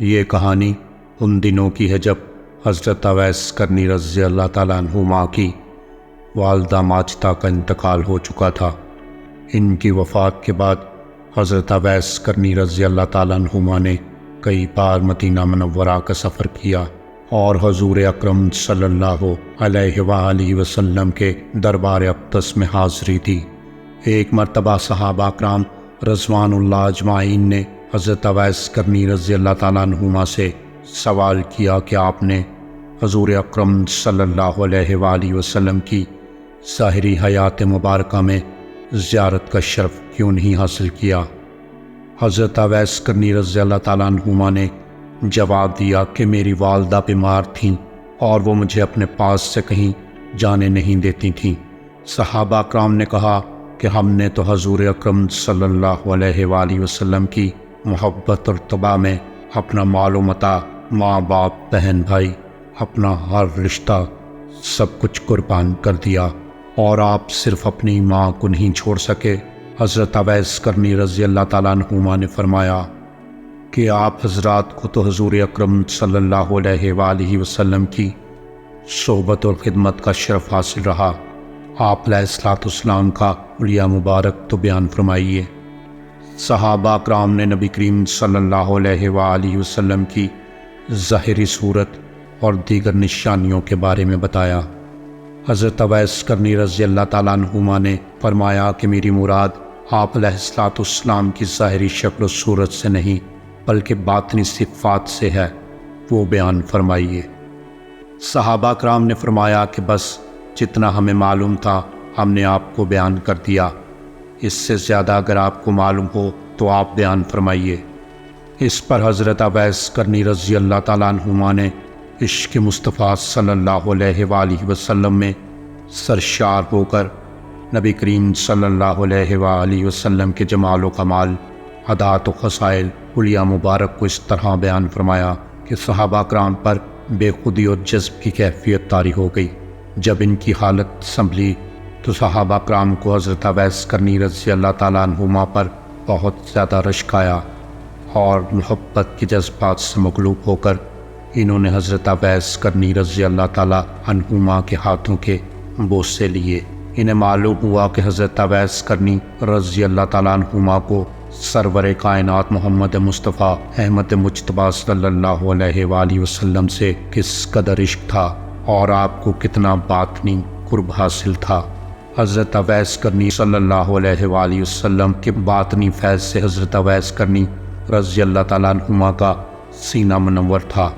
یہ کہانی ان دنوں کی ہے جب حضرت اویس کرنی رضی اللہ تعالیٰ عنہما کی والدہ ماجدہ کا انتقال ہو چکا تھا۔ ان کی وفات کے بعد حضرت اویس کرنی رضی اللہ تعالیٰ عنہما نے کئی بار مدینہ منورہ کا سفر کیا اور حضور اکرم صلی اللہ علیہ وآلہ وسلم کے دربار اقدس میں حاضری دی۔ ایک مرتبہ صحابہ کرام رضوان اللہ اجمعین نے حضرت اویس کرنی رضی اللہ تعالیٰ عنہما سے سوال کیا کہ آپ نے حضور اکرم صلی اللہ علیہ وآلہ وسلم کی ظاہری حیات مبارکہ میں زیارت کا شرف کیوں نہیں حاصل کیا؟ حضرت اویس کرنی رضی اللہ تعالیٰ عنہما نے جواب دیا کہ میری والدہ بیمار تھیں اور وہ مجھے اپنے پاس سے کہیں جانے نہیں دیتی تھیں۔ صحابہ کرام نے کہا کہ ہم نے تو حضور اکرم صلی اللہ علیہ وآلہ وسلم کی محبت اور اتباع میں اپنا مال و متاع، ماں باپ، بہن بھائی، اپنا ہر رشتہ سب کچھ قربان کر دیا، اور آپ صرف اپنی ماں کو نہیں چھوڑ سکے۔ حضرت اویس کرنی رضی اللہ تعالیٰ عنہما نے فرمایا کہ آپ حضرات کو تو حضور اکرم صلی اللہ علیہ وآلہ وسلم کی صحبت اور خدمت کا شرف حاصل رہا، آپ علیہ السلام کا حلیہ مبارک تو بیان فرمائیے۔ صحابہ کرام نے نبی کریم صلی اللہ علیہ وآلہ وسلم کی ظاہری صورت اور دیگر نشانیوں کے بارے میں بتایا۔ حضرت اویس کرنی رضی اللہ تعالیٰ عنہما نے فرمایا کہ میری مراد آپ علیہ السلام کی ظاہری شکل و صورت سے نہیں بلکہ باطنی صفات سے ہے، وہ بیان فرمائیے۔ صحابہ کرام نے فرمایا کہ بس جتنا ہمیں معلوم تھا ہم نے آپ کو بیان کر دیا، اس سے زیادہ اگر آپ کو معلوم ہو تو آپ بیان فرمائیے۔ اس پر حضرت اویس کرنی رضی اللہ تعالیٰ عنہما نے عشق مصطفیٰ صلی اللہ علیہ وآلہ وسلم میں سرشار ہو کر نبی کریم صلی اللہ علیہ وآلہ وسلم کے جمال و کمال، عادات و خصائل، حلیہ مبارک کو اس طرح بیان فرمایا کہ صحابہ کرام پر بے خودی اور جذب کی کیفیت طاری ہو گئی۔ جب ان کی حالت سنبھلی تو صحابہ کرام کو حضرت اویس کرنی رضی اللہ تعالیٰ عنہما پر بہت زیادہ رشک آیا اور محبت کے جذبات سے مغلوب ہو کر انہوں نے حضرت اویس کرنی رضی اللہ تعالیٰ عنہما کے ہاتھوں کے بوسے لیے۔ انہیں معلوم ہوا کہ حضرت اویس کرنی رضی اللہ تعالیٰ عنہما کو سرور کائنات محمد مصطفیٰ احمد مجتبیٰ صلی اللہ علیہ وآلہ وسلم سے کس قدر عشق تھا اور آپ کو کتنا باطنی قرب حاصل تھا۔ حضرت اویس کرنی صلی اللہ علیہ وآلہ وسلم کے باطنی فیض سے حضرت اویس کرنی رضی اللہ تعالیٰ عنہما کا سینہ منور تھا۔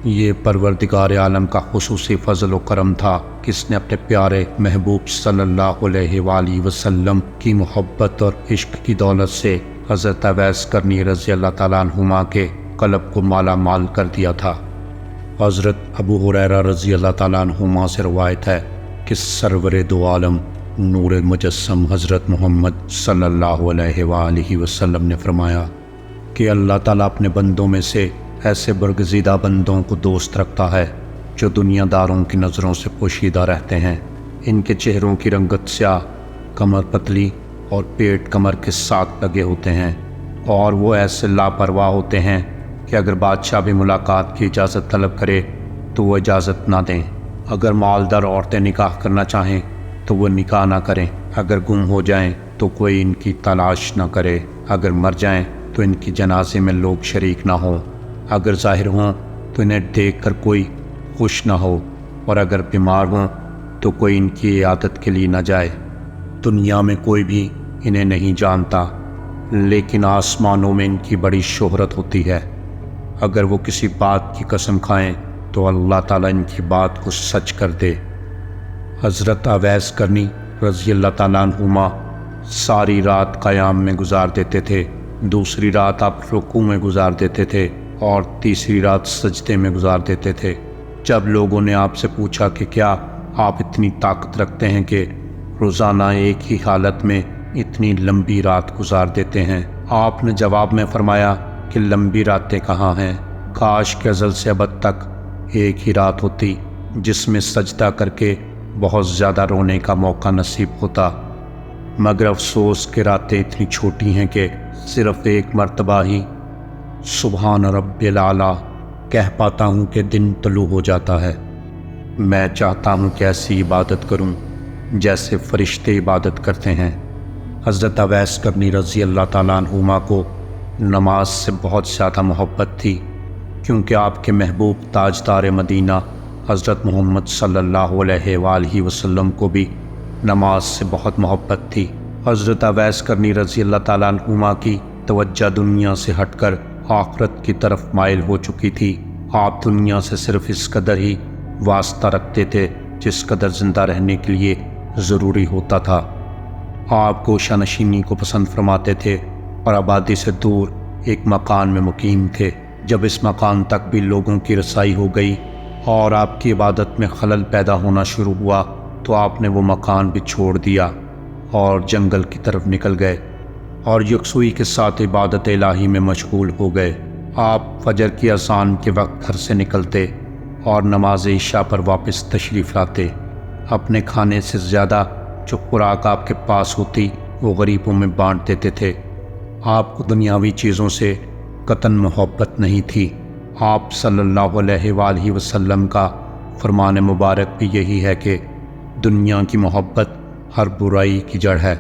یہ پروردگار عالم کا خصوصی فضل و کرم تھا کہ اس نے اپنے پیارے محبوب صلی اللہ علیہ وآلہ وسلم کی محبت اور عشق کی دولت سے حضرت اویس کرنی رضی اللہ تعالیٰ عنہما کے قلب کو مالا مال کر دیا تھا۔ حضرت ابو ہریرہ رضی اللہ تعالیٰ عنہما سے روایت ہے کہ سرور دو عالم نور مجسم حضرت محمد صلی اللہ علیہ وآلہ وسلم نے فرمایا کہ اللہ تعالیٰ اپنے بندوں میں سے ایسے برگزیدہ بندوں کو دوست رکھتا ہے جو دنیا داروں کی نظروں سے پوشیدہ رہتے ہیں۔ ان کے چہروں کی رنگت سیاہ، کمر پتلی اور پیٹ کمر کے ساتھ لگے ہوتے ہیں، اور وہ ایسے لاپرواہ ہوتے ہیں کہ اگر بادشاہ بھی ملاقات کی اجازت طلب کرے تو وہ اجازت نہ دیں، اگر مالدار عورتیں نکاح کرنا چاہیں تو وہ نکاح نہ کریں، اگر گم ہو جائیں تو کوئی ان کی تلاش نہ کرے، اگر مر جائیں تو ان کی جنازے میں لوگ شریک نہ ہوں، اگر ظاہر ہوں تو انہیں دیکھ کر کوئی خوش نہ ہو، اور اگر بیمار ہوں تو کوئی ان کی عیادت کے لیے نہ جائے۔ دنیا میں کوئی بھی انہیں نہیں جانتا، لیکن آسمانوں میں ان کی بڑی شہرت ہوتی ہے۔ اگر وہ کسی بات کی قسم کھائیں تو اللہ تعالیٰ ان کی بات کو سچ کر دے۔ حضرت اویس کرنی رضی اللہ تعالیٰ عنہما ساری رات قیام میں گزار دیتے تھے، دوسری رات آپ رکوع میں گزار دیتے تھے اور تیسری رات سجدے میں گزار دیتے تھے۔ جب لوگوں نے آپ سے پوچھا کہ کیا آپ اتنی طاقت رکھتے ہیں کہ روزانہ ایک ہی حالت میں اتنی لمبی رات گزار دیتے ہیں، آپ نے جواب میں فرمایا کہ لمبی راتیں کہاں ہیں، کاش کہ ازل سے ابد تک ایک ہی رات ہوتی جس میں سجدہ کر کے بہت زیادہ رونے کا موقع نصیب ہوتا، مگر افسوس کہ راتیں اتنی چھوٹی ہیں کہ صرف ایک مرتبہ ہی سبحان رب العلا کہہ پاتا ہوں کہ دن طلوع ہو جاتا ہے۔ میں چاہتا ہوں کہ ایسی عبادت کروں جیسے فرشتے عبادت کرتے ہیں۔ حضرت اویس کرنی رضی اللہ تعالیٰ عنہما کو نماز سے بہت زیادہ محبت تھی، کیونکہ آپ کے محبوب تاجدار مدینہ حضرت محمد صلی اللہ علیہ وآلہ وسلم کو بھی نماز سے بہت محبت تھی۔ حضرت اویس کرنی رضی اللہ تعالیٰ عنہما کی توجہ دنیا سے ہٹ کر آخرت کی طرف مائل ہو چکی تھی۔ آپ دنیا سے صرف اس قدر ہی واسطہ رکھتے تھے جس قدر زندہ رہنے کے لیے ضروری ہوتا تھا۔ آپ گوشہ نشینی کو پسند فرماتے تھے اور آبادی سے دور ایک مکان میں مقیم تھے۔ جب اس مکان تک بھی لوگوں کی رسائی ہو گئی اور آپ کی عبادت میں خلل پیدا ہونا شروع ہوا تو آپ نے وہ مکان بھی چھوڑ دیا اور جنگل کی طرف نکل گئے اور یکسوئی کے ساتھ عبادت الہی میں مشغول ہو گئے۔ آپ فجر کی اذان کے وقت گھر سے نکلتے اور نماز عشاء پر واپس تشریف لاتے۔ اپنے کھانے سے زیادہ جو خوراک آپ کے پاس ہوتی وہ غریبوں میں بانٹ دیتے تھے۔ آپ کو دنیاوی چیزوں سے قطعاً محبت نہیں تھی۔ آپ صلی اللہ علیہ وآلہ وسلم کا فرمان مبارک بھی یہی ہے کہ دنیا کی محبت ہر برائی کی جڑ ہے۔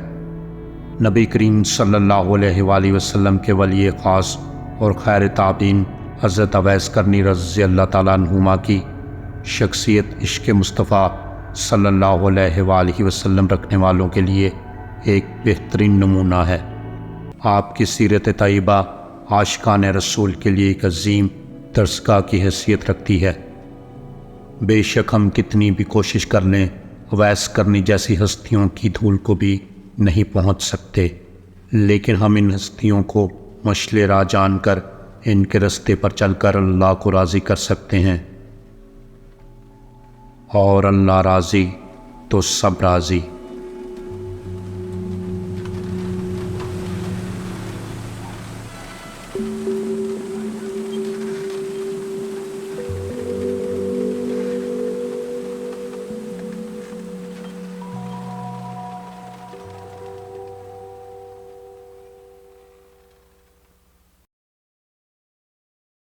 نبی کریم صلی اللہ علیہ وآلہ وسلم کے ولی خاص اور خیر تابعین حضرت اویس کرنی رضی اللہ تعالیٰ عنہما کی شخصیت عشق مصطفیٰ صلی اللہ علیہ وآلہ وسلم رکھنے والوں کے لیے ایک بہترین نمونہ ہے۔ آپ کی سیرت طیبہ عاشقان رسول کے لیے ایک عظیم درسگاہ کی حیثیت رکھتی ہے۔ بے شک ہم کتنی بھی کوشش کر لیں اویس کرنی جیسی ہستیوں کی دھول کو بھی نہیں پہنچ سکتے، لیکن ہم ان ہستیوں کو مشعل راہ جان کر ان کے رستے پر چل کر اللہ کو راضی کر سکتے ہیں، اور اللہ راضی تو سب راضی۔